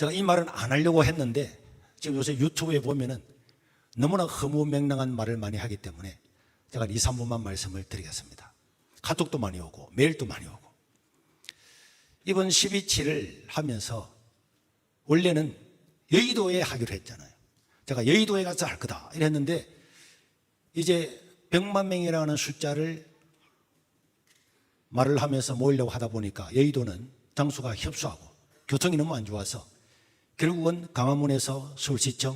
제가 이 말은 안 하려고 했는데 지금 요새 유튜브에 보면은 너무나 허무맹랑한 말을 많이 하기 때문에 제가 2, 3분만 말씀을 드리겠습니다. 카톡도 많이 오고 메일도 많이 오고. 이번 12.7을 하면서 원래는 여의도에 하기로 했잖아요. 제가 여의도에 가서 할 거다 이랬는데 이제 100만 명이라는 숫자를 말을 하면서 모이려고 하다 보니까 여의도는 장소가 협소하고 교통이 너무 안 좋아서 결국은 강화문에서 서울시청,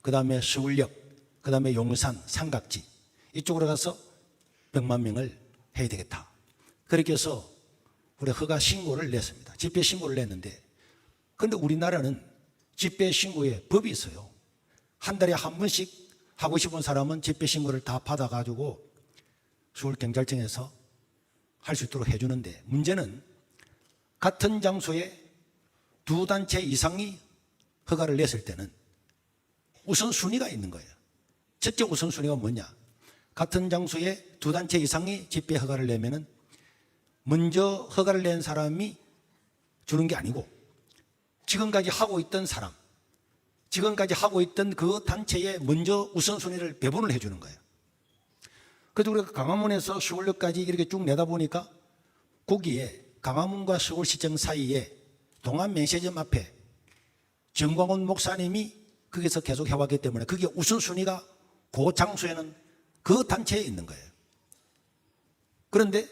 그 다음에 서울역, 그 다음에 용산, 삼각지 이쪽으로 가서 100만 명을 해야 되겠다. 그렇게 해서 우리 허가 신고를 냈습니다. 집회 신고를 냈는데 그런데 우리나라는 집회 신고에 법이 있어요. 한 달에 한 번씩 하고 싶은 사람은 집회 신고를 다 받아가지고 서울경찰청에서 할 수 있도록 해주는데 문제는 같은 장소에 두 단체 이상이 허가를 냈을 때는 우선순위가 있는 거예요. 첫째 우선순위가 뭐냐? 같은 장소에 두 단체 이상이 집회 허가를 내면은 먼저 허가를 낸 사람이 주는 게 아니고 지금까지 하고 있던 사람, 지금까지 하고 있던 그 단체에 먼저 우선순위를 배분을 해주는 거예요. 그래도 우리가 강화문에서 서울역까지 이렇게 쭉 내다보니까 거기에 강화문과 서울시청 사이에 동안면세점 앞에 정광훈 목사님이 거기서 계속 해왔기 때문에 그게 우선순위가 그 장소에는 그 단체에 있는 거예요. 그런데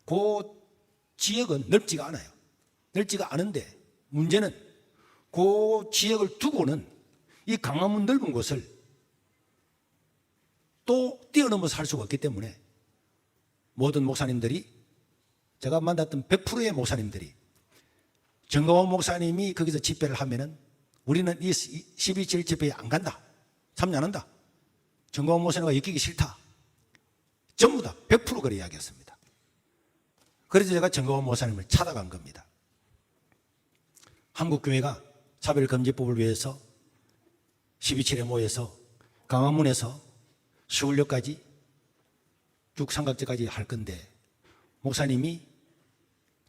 그 지역은 넓지가 않아요. 넓지가 않은데 문제는 그 지역을 두고는 이 강화문 넓은 곳을 또 뛰어넘어서 할 수가 없기 때문에 모든 목사님들이 제가 만났던 100%의 목사님들이 정광훈 목사님이 거기서 집회를 하면은 우리는 이 12.7 집회에 안 간다. 참여 안 한다. 정광훈 목사님과 엮이기 싫다. 전부 다 100% 그래 이야기했습니다. 그래서 제가 정광훈 목사님을 찾아간 겁니다. 한국교회가 차별금지법을 위해서 12.7에 모여서 강화문에서 서울역까지 쭉 삼각지까지 할 건데 목사님이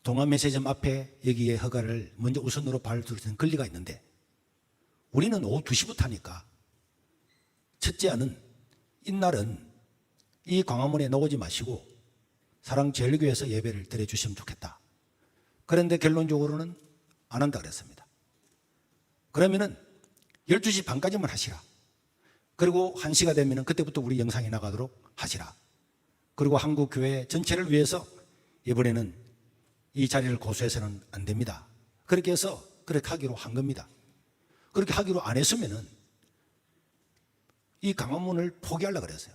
동안면세점 앞에 여기에 허가를 먼저 우선으로 받을 수 있는 권리가 있는데 우리는 오후 2시부터 하니까 첫째는 이날은 이 광화문에 나오지 마시고 사랑제일교회에서 예배를 드려주시면 좋겠다. 그런데 결론적으로는 안 한다 그랬습니다. 그러면은 12시 반까지만 하시라. 그리고 1시가 되면은 그때부터 우리 영상이 나가도록 하시라. 그리고 한국교회 전체를 위해서 이번에는 이 자리를 고수해서는 안 됩니다. 그렇게 해서 그렇게 하기로 한 겁니다. 그렇게 하기로 안 했으면은 이 강화문을 포기하려고 그랬어요.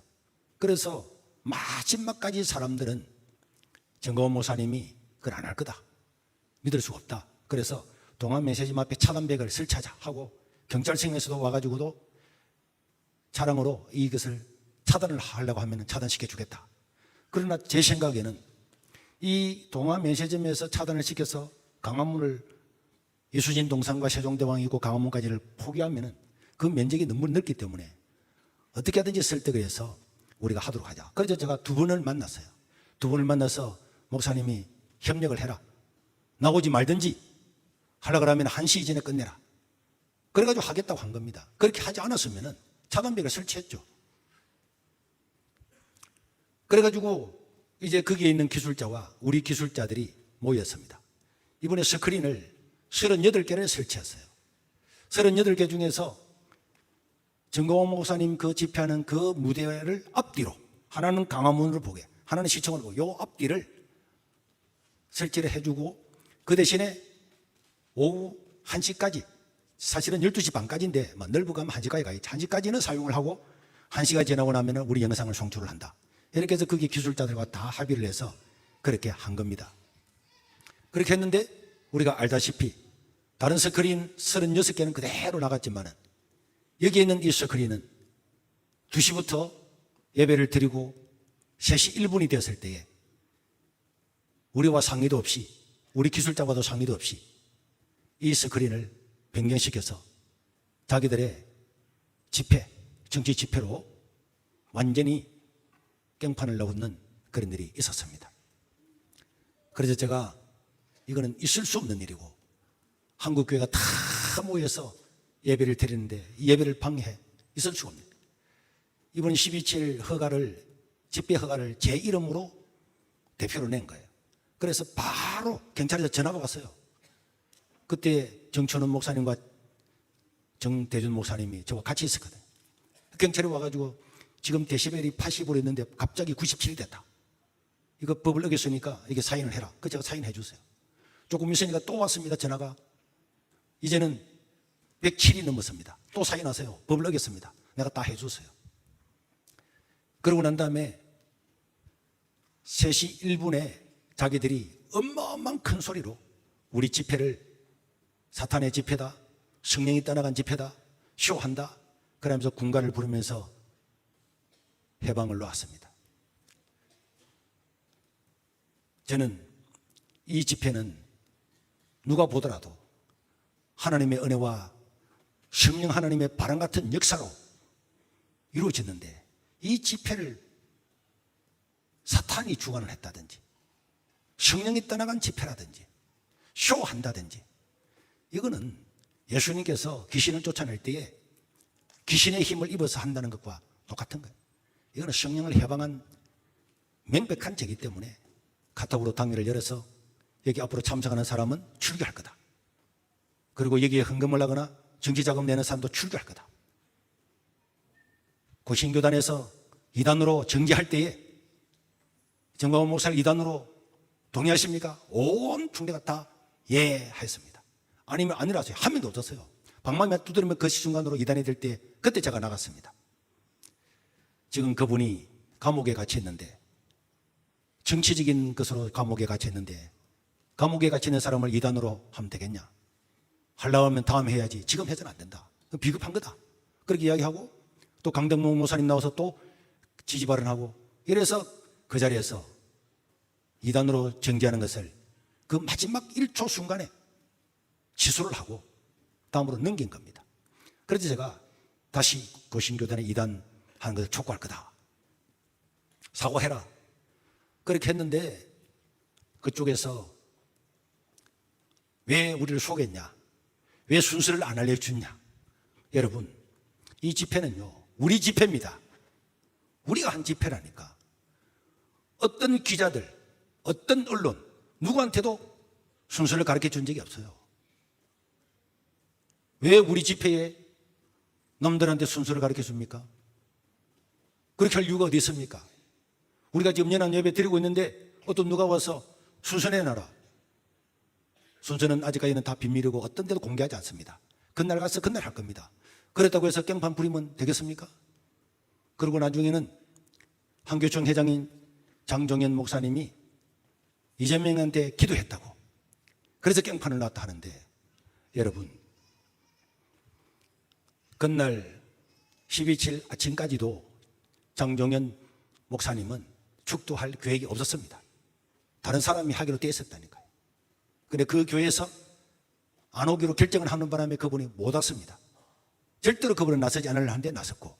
그래서 마지막까지 사람들은 정광훈 목사님이 그걸 안 할 거다. 믿을 수가 없다. 그래서 동안면세점 앞에 차단벽을 설치하자 하고 경찰청에서도 와가지고도 차량으로 이것을 차단을 하려고 하면 차단시켜 주겠다. 그러나 제 생각에는 이 동안면세점에서 차단을 시켜서 강화문을 이수진 동상과 세종대왕이고 강화문까지를 포기하면 그 면적이 너무 넓기 때문에 어떻게 하든지 설득을 해서 우리가 하도록 하자. 그래서 제가 두 분을 만났어요. 두 분을 만나서 목사님이 협력을 해라. 나오지 말든지 하려고 하면 1시 이전에 끝내라. 그래가지고 하겠다고 한 겁니다. 그렇게 하지 않았으면 차단벽을 설치했죠. 그래가지고 이제 거기에 있는 기술자와 우리 기술자들이 모였습니다. 이번에 스크린을 38개를 설치했어요. 38개 중에서 정광훈 목사님 그 집회하는 그 무대를 앞뒤로 하나는 강화문으로 보게 하나는 시청으로 보게 요 앞뒤를 설치를 해주고 그 대신에 오후 1시까지 사실은 12시 반까지인데 넓어 가면 1시까지 가야지. 1시까지는 사용을 하고 1시가 지나고 나면 우리 영상을 송출을 한다. 이렇게 해서 거기 기술자들과 다 합의를 해서 그렇게 한 겁니다. 그렇게 했는데 우리가 알다시피 다른 스크린 36개는 그대로 나갔지만 여기에 있는 이 스크린은 2시부터 예배를 드리고 3시 1분이 되었을 때에 우리와 상의도 없이 우리 기술자와도 상의도 없이 이 스크린을 변경시켜서 자기들의 집회, 정치 집회로 완전히 깽판을 넣는 그런 일이 있었습니다. 그래서 제가 이거는 있을 수 없는 일이고 한국교회가 다 모여서 예배를 드리는데 이 예배를 방해해. 있을 수가 없네. 이번 12.7 허가를, 집회 허가를 제 이름으로 대표로 낸 거예요. 그래서 바로 경찰에서 전화가 왔어요. 그때 정천원 목사님과 정대준 목사님이 저와 같이 있었거든요. 경찰이 와가지고 지금 데시벨이 80으로 있는데 갑자기 97이 됐다. 이거 법을 어겼으니까 이게 사인을 해라. 그 제가 사인해 주세요. 조금 있으니까 또 왔습니다. 전화가. 이제는 107이 넘었습니다. 또 사인하세요. 법을 어겼습니다. 내가 다 해주세요. 그러고 난 다음에 3시 1분에 자기들이 어마어마한 큰 소리로 우리 집회를 사탄의 집회다, 성령이 떠나간 집회다, 쇼한다, 그러면서 군가를 부르면서 해방을 놓았습니다. 저는 이 집회는 누가 보더라도 하나님의 은혜와 성령 하나님의 바람 같은 역사로 이루어졌는데 이 집회를 사탄이 주관을 했다든지 성령이 떠나간 집회라든지 쇼한다든지 이거는 예수님께서 귀신을 쫓아낼 때에 귀신의 힘을 입어서 한다는 것과 똑같은 거예요. 이거는 성령을 해방한 명백한 죄이기 때문에 카톡으로 당회를 열어서 여기 앞으로 참석하는 사람은 출교할 거다. 그리고 여기에 헌금을 하거나 정치자금 내는 사람도 출교할 거다. 고신교단에서 이단으로 정지할 때에 정광훈 목사를 이단으로 동의하십니까? 온 총대가 다 예 하였습니다. 아니면 아니라서요. 한 명도 없었어요. 방망이만 두드리면 그 순간으로 이단이 될 때 그때 제가 나갔습니다. 지금 그분이 감옥에 갇혀있는데 정치적인 것으로 감옥에 갇혀있는데 감옥에 갇혀있는 사람을 이단으로 하면 되겠냐? 하려고 하면 다음에 해야지. 지금 해서는 안 된다. 비겁한 거다. 그렇게 이야기하고 또 강덕모 목사님 나와서 또 지지 발언하고 이래서 그 자리에서 이단으로 정지하는 것을 그 마지막 1초 순간에 취소를 하고 다음으로 넘긴 겁니다. 그래서 제가 다시 고신교단에 이단하는 것을 촉구할 거다. 사과해라. 그렇게 했는데 그쪽에서 왜 우리를 속였냐? 왜 순서를 안 알려주냐? 여러분, 이 집회는요, 우리 집회입니다. 우리가 한 집회라니까. 어떤 기자들, 어떤 언론, 누구한테도 순서를 가르쳐 준 적이 없어요. 왜 우리 집회에 남들한테 순서를 가르쳐 줍니까? 그렇게 할 이유가 어디 있습니까? 우리가 지금 연합 예배 드리고 있는데 어떤 누가 와서 순서 내놔라. 순서는 아직까지는 다 비밀이고 어떤 데도 공개하지 않습니다. 그날 가서 그날 할 겁니다. 그렇다고 해서 깽판 부리면 되겠습니까? 그리고 나중에는 한교총 회장인 장종현 목사님이 이재명한테 기도했다고. 그래서 깽판을 놨다 하는데 여러분, 그날 12.7 아침까지도 장종현 목사님은 축도할 계획이 없었습니다. 다른 사람이 하기로 되어 있었다니까요. 근데 그 교회에서 안 오기로 결정을 하는 바람에 그분이 못 왔습니다. 절대로 그분은 나서지 않으려 하는데 나섰고,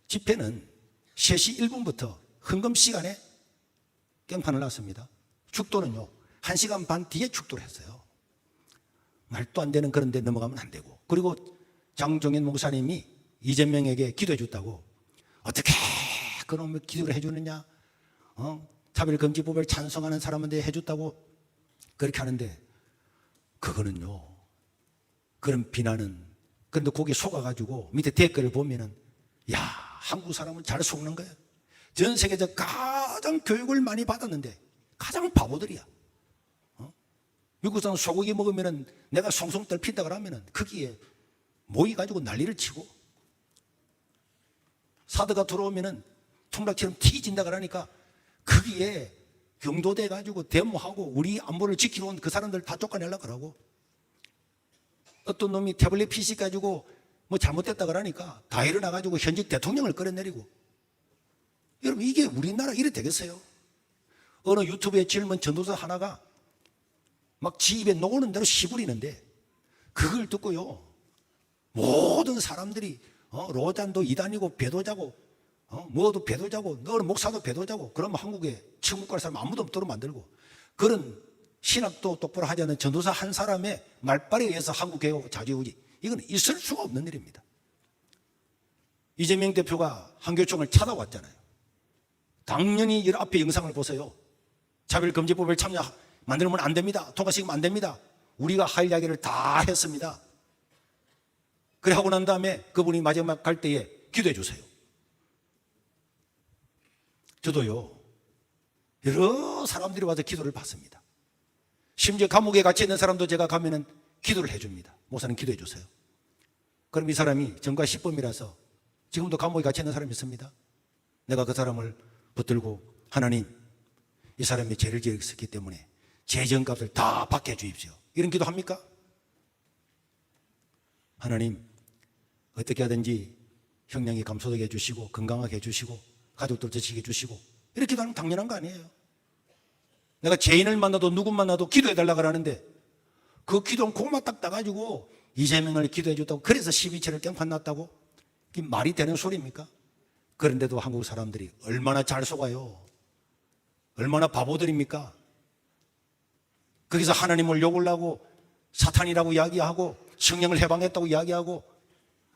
집회는 3시 1분부터 헌금 시간에 깽판을 놨습니다. 축도는요 1시간 반 뒤에 축도를 했어요. 말도 안 되는 그런 데 넘어가면 안 되고, 그리고 장종현 목사님이 이재명에게 기도해 줬다고. 어떻게 그놈을 기도를 해주느냐? 차별금지법을 찬성하는 사람한테 해줬다고 그렇게 하는데, 그거는요, 그런 비난은, 그런데 거기에 속아가지고 밑에 댓글을 보면은, 야, 한국 사람은 잘 속는 거예요. 전 세계에서 가장 교육을 많이 받았는데 가장 바보들이야. 미국 사람 소고기 먹으면은 내가 송송 떨핀다 그러면은 거기에 모이가지고 난리를 치고, 사드가 들어오면은 통락처럼 튀진다 그러니까 거기에 경도돼 가지고 데모하고 우리 안보를 지키러 온 그 사람들 다 쫓아내려고 그러고, 어떤 놈이 태블릿 PC 가지고 뭐 잘못됐다 그러니까 다 일어나가지고 현직 대통령을 끌어내리고. 여러분, 이게 우리나라 이래 되겠어요? 어느 유튜브에 젊은 전도사 하나가 막 지 입에 녹는 대로 시부리는데 그걸 듣고요, 모든 사람들이 로잔도 이단이고 배도자고 뭐도 배도자고 너는 목사도 배도자고, 그러면 한국에 천국 갈 사람 아무도 없도록 만들고, 그런 신학도 똑바로 하지 않는 전도사 한 사람의 말발에 의해서 한국교회 자주우지, 이건 있을 수가 없는 일입니다. 이재명 대표가 한교총을 찾아왔잖아요. 당연히 이 앞에 영상을 보세요. 차별금지법을 만들면 안 됩니다. 통과시키면 안 됩니다. 우리가 할 이야기를 다 했습니다. 그래 하고 난 다음에 그분이 마지막 갈 때에 기도해 주세요. 저도요, 여러 사람들이 와서 기도를 받습니다. 심지어 감옥에 갇혀 있는 사람도 제가 가면은 기도를 해줍니다. 목사님 기도해 주세요. 그럼 이 사람이 전과 10범이라서 지금도 감옥에 갇혀 있는 사람이 있습니다. 내가 그 사람을 붙들고, 하나님, 이 사람이 죄를 지었기 때문에 죄전값을 다 받게 해 주십시오. 이런 기도 합니까? 하나님, 어떻게 하든지 형량이 감소되게 해주시고 건강하게 해주시고 가족들 지키게 해주시고, 이렇게 기도하는 건 당연한 거 아니에요. 내가 죄인을 만나도 누구 만나도 기도해달라고 하는데 그 기도는 고구마 딱 따가지고 이재명을 기도해 줬다고 그래서 12채를 깽판 났다고? 이게 말이 되는 소리입니까? 그런데도 한국 사람들이 얼마나 잘 속아요. 얼마나 바보들입니까? 거기서 하나님을 욕을 하고 사탄이라고 이야기하고 성령을 해방했다고 이야기하고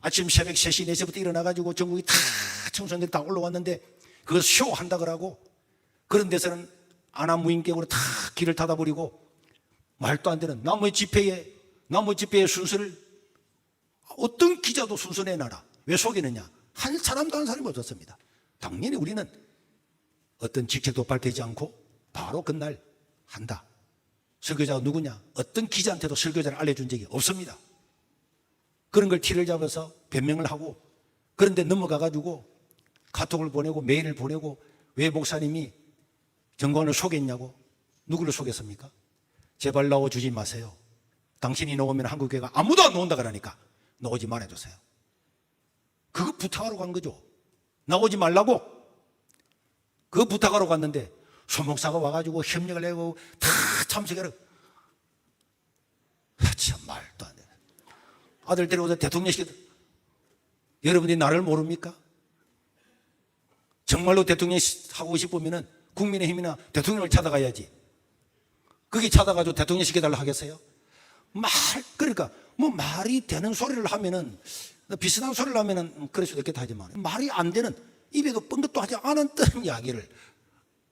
아침 새벽 3시, 4시부터 일어나가지고 전국이 다 청소년들이 다 올라왔는데 그걸 쇼한다 그러고, 그런 데서는 아나무인격으로 다 길을 닫아버리고 말도 안 되는 나무 집회의 순서를 어떤 기자도 순서 내놔라. 왜 속이느냐? 한 사람도 한 사람이 없었습니다. 당연히 우리는 어떤 직책도 밝히지 않고 바로 그날 한다. 설교자가 누구냐? 어떤 기자한테도 설교자를 알려준 적이 없습니다. 그런 걸 티를 잡아서 변명을 하고, 그런데 넘어가가지고 카톡을 보내고 메일을 보내고, 왜 목사님이 정관을 속였냐고. 누구를 속였습니까? 제발 나와주지 마세요. 당신이 나오면 한국교회가 아무도 안 나온다 그러니까 나오지 말아주세요. 그거 부탁하러 간 거죠. 나오지 말라고. 그거 부탁하러 갔는데 소목사가 와가지고 협력을 하고 다 참석해라. 참 말도 안 돼. 아들 데려오서 대통령 시켰다. 여러분들이 나를 모릅니까? 정말로 대통령 하고 싶으면 국민의힘이나 대통령을 찾아가야지. 거기 찾아가지고 대통령 시켜달라 하겠어요? 그러니까 뭐 말이 되는 소리를 하면은, 비슷한 소리를 하면은 그럴 수도 있겠다 하지만, 말이 안 되는, 입에도 뻥긋도 하지 않았던 이야기를,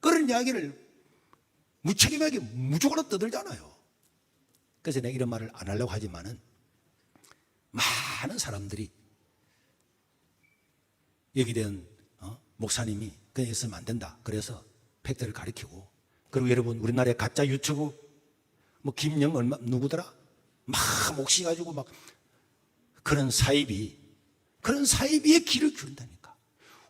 그런 이야기를 무책임하게 무조건 떠들잖아요. 그래서 내가 이런 말을 안 하려고 하지만은 많은 사람들이 여기 된 목사님이 그냥 있으면 안 된다. 그래서 팩트를 가리키고, 그리고 여러분 우리나라의 가짜 유튜브 김영 누구더라? 막 몫이 가지고 막 그런 사이비에 귀를 기울인다니까.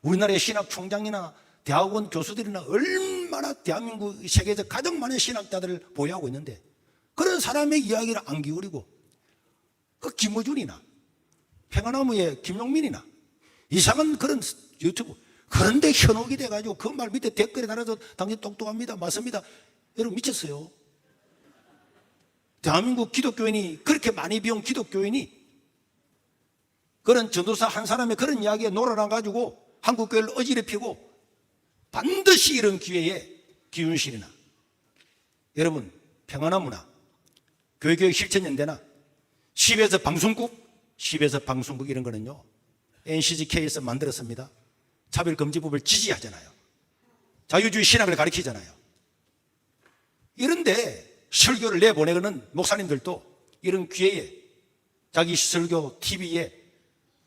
우리나라의 신학 총장이나 대학원 교수들이나 얼마나 대한민국 세계에서 가장 많은 신학자들을 보유하고 있는데 그런 사람의 이야기를 안 기울이고, 그 김어준이나 평화나무의 김용민이나 이상한 그런 유튜브, 그런데 현혹이 돼가지고 그 말 밑에 댓글에 달아서 당신 똑똑합니다, 맞습니다. 여러분 미쳤어요. 대한민국 기독교인이, 그렇게 많이 비운 기독교인이 그런 전도사 한 사람의 그런 이야기에 놀아나가지고 한국교회를 어지럽히고, 반드시 이런 기회에 기윤실이나 여러분 평화나무나 교회교육 실천연대나 10에서 방송국 이런 거는요 NCGK에서 만들었습니다. 차별금지법을 지지하잖아요. 자유주의 신학을 가르치잖아요. 이런데 설교를 내보내는 목사님들도 이런 기회에 자기 설교 TV에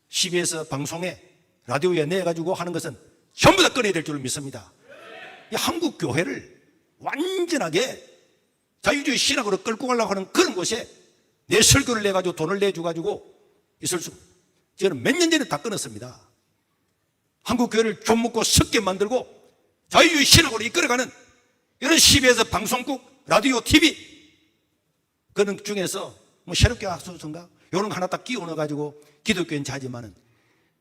CBS 방송에 라디오에 내가지고 하는 것은 전부 다 끊어야 될 줄 믿습니다. 이 한국 교회를 완전하게 자유주의 신학으로 끌고 가려고 하는 그런 곳에 내 설교를 내가지고 돈을 내줘가지고 있을 수, 저는 몇 년 전에 다 끊었습니다. 한국 교회를 좀 먹고 섞게 만들고 자유주의 신학으로 이끌어가는 이런 CBS 방송국, 라디오, TV, 그런 중에서 새롭게 학소선가 이런 거 하나 딱 끼워 넣어가지고 기독교인 자지만은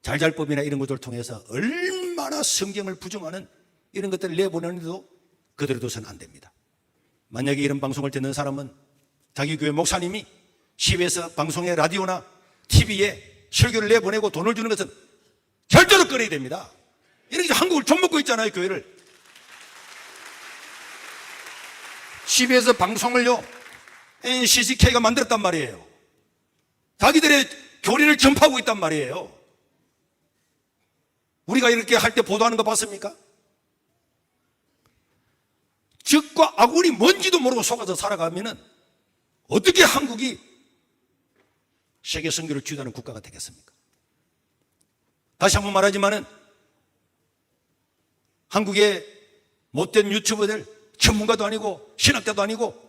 잘잘법이나 이런 것들을 통해서 얼마나 성경을 부정하는 이런 것들을 내보내는데도 그대로 둬서는 안 됩니다. 만약에 이런 방송을 듣는 사람은 자기 교회 목사님이 CBS 방송에 라디오나 TV에 설교를 내보내고 돈을 주는 것은 절대로 끊어야 됩니다. 이렇게 한국을 좀 먹고 있잖아요, 교회를. CBS 방송을요 NCCK가 만들었단 말이에요. 자기들의 교리를 전파하고 있단 말이에요. 우리가 이렇게 할 때 보도하는 거 봤습니까? 적과 아군이 뭔지도 모르고 속아서 살아가면은 어떻게 한국이 세계 선교를 주도하는 국가가 되겠습니까? 다시 한번 말하지만은 한국의 못된 유튜버들, 전문가도 아니고 신학자도 아니고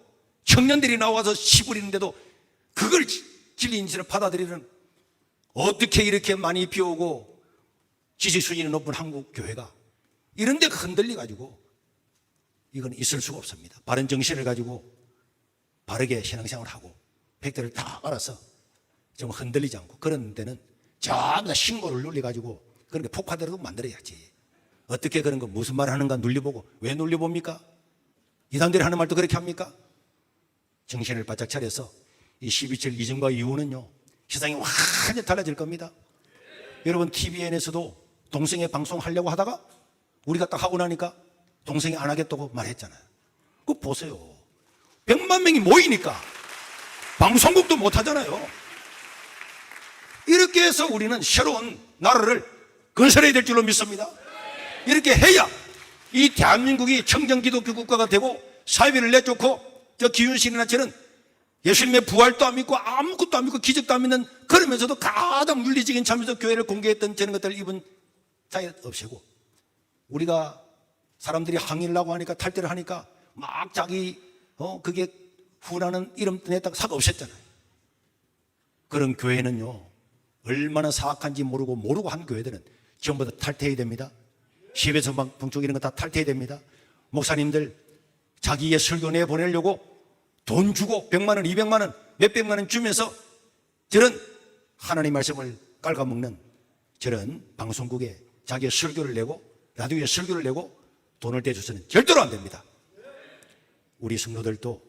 청년들이 나와서 시부리는데도 그걸 진리인지를 받아들이는, 어떻게 이렇게 많이 비오고 지식 수준이 높은 한국 교회가 이런 데 흔들려 가지고, 이건 있을 수가 없습니다. 바른 정신을 가지고 바르게 신앙생활을 하고 백들을 다 알아서 좀 흔들리지 않고, 그런 데는 전부 다 신고를 눌려가지고 그런 게 폭파되도록 만들어야지. 어떻게 그런 거 무슨 말 하는가 눌려보고, 왜 눌려봅니까? 이단들이 하는 말도 그렇게 합니까? 정신을 바짝 차려서 이 12.7 이전과 이후는요 세상이 완전히 달라질 겁니다. 여러분 TVN에서도 동성애 방송하려고 하다가 우리가 딱 하고 나니까 동성애 안 하겠다고 말했잖아요. 그거 보세요. 100만 명이 모이니까 방송국도 못 하잖아요. 이렇게 해서 우리는 새로운 나라를 건설해야 될 줄로 믿습니다. 이렇게 해야 이 대한민국이 청정기독교 국가가 되고 사회비를 내쫓고 저 기윤신이나 저는 예수님의 부활도 안 믿고 아무것도 안 믿고 기적도 안 믿는, 그러면서도 가장 윤리적인 참여적 교회를 공개했던 저런 것들을 이번 사회 없애고, 우리가 사람들이 항의를 하고 하니까 탈퇴를 하니까 막 자기 그게 후라는 이름 냈다가 사과 없앴잖아요. 그런 교회는요 얼마나 사악한지 모르고 한 교회들은 전부 다 탈퇴해야 됩니다. 시베서 방쪽 이런 거 다 탈퇴해야 됩니다. 목사님들 자기의 설교 내보내려고 돈 주고 100만 원, 200만 원, 몇백만 원 주면서 저런 하나님 말씀을 깔아먹는 저런 방송국에 자기의 설교를 내고 라디오에 설교를 내고 돈을 대줘서는 절대로 안 됩니다. 우리 성도들도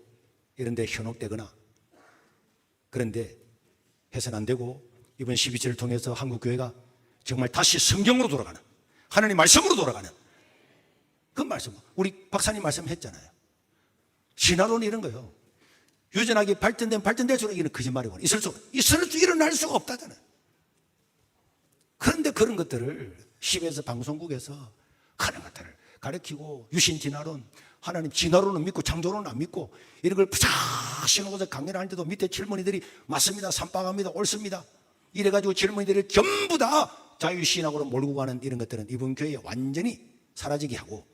이런 데 현혹되거나 그런데 해서는 안 되고, 이번 12.7을 통해서 한국교회가 정말 다시 성경으로 돌아가는, 하나님 말씀으로 돌아가는 그 말씀, 우리 박사님 말씀했잖아요. 진화론 이런 거요 유전학이 발전될수록 이런 거짓말이고 일어날 수가 없다잖아요. 그런데 그런 것들을 CBS 방송국에서 하는 것들을 가르치고, 유신 진화론, 하나님 진화론은 믿고 창조론은 안 믿고 이런 걸 푸작 신호고서 강연을 하는데도 밑에 질문이들이 맞습니다, 삼빵합니다, 옳습니다 이래가지고 질문이들을 전부 다 자유신학으로 몰고 가는 이런 것들은 이번 교회에 완전히 사라지게 하고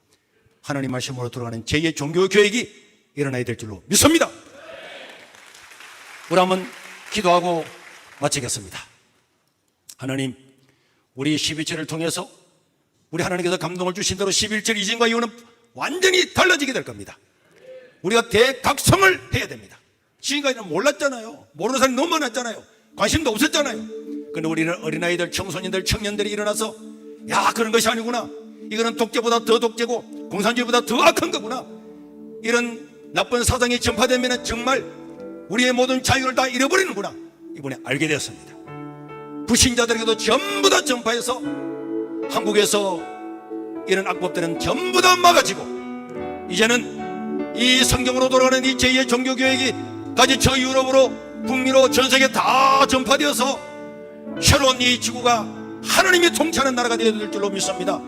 하나님 말씀으로 돌아가는 제2의 종교교육이 일어나야 될 줄로 믿습니다. 우리 한번 기도하고 마치겠습니다. 하나님, 우리 12.7을 통해서 우리 하나님께서 감동을 주신 대로 11.7 이전과 이후는 완전히 달라지게 될 겁니다. 우리가 대각성을 해야 됩니다. 지금까지는 몰랐잖아요. 모르는 사람이 너무 많았잖아요. 관심도 없었잖아요. 그런데 우리는 어린아이들, 청소년들, 청년들이 일어나서 야, 그런 것이 아니구나, 이거는 독재보다 더 독재고 공산주의보다 더 악한 거구나, 이런 나쁜 사상이 전파되면 정말 우리의 모든 자유를 다 잃어버리는구나, 이번에 알게 되었습니다. 불신자들에게도 전부 다 전파해서 한국에서 이런 악법들은 전부 다 막아지고, 이제는 이 성경으로 돌아가는 이 제2의 종교교육이 가지 저 유럽으로 북미로 전 세계 다 전파되어서 새로운 이 지구가 하나님이 통치하는 나라가 되어야 될 줄로 믿습니다.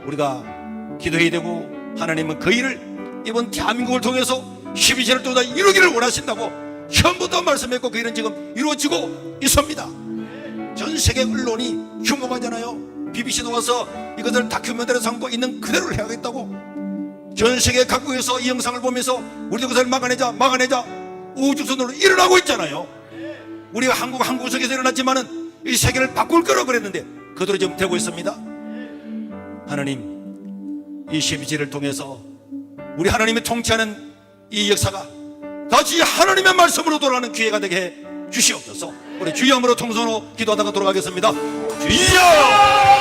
우리가 기도해야 되고, 하나님은 그 일을 이번 대한민국을 통해서 12.7을 또 다 이루기를 원하신다고 처음부터 말씀했고, 그 일은 지금 이루어지고 있습니다. 전 세계 언론이 흉흉하잖아요. BBC도 와서 이것을 다큐멘터리로 삼고 있는 그대로 해야겠다고 전 세계 각국에서 이 영상을 보면서 우리도 그것을 막아내자 우주선으로 일어나고 있잖아요. 우리가 한 구석에서 일어났지만은 이 세계를 바꿀 거라고 그랬는데 그대로 지금 되고 있습니다. 하나님, 이 12.7을 통해서 우리 하나님이 통치하는 이 역사가 다시 하나님의 말씀으로 돌아가는 기회가 되게 해 주시옵소서. 우리 주여 함으로 통성으로 기도하다가 돌아가겠습니다. 주여!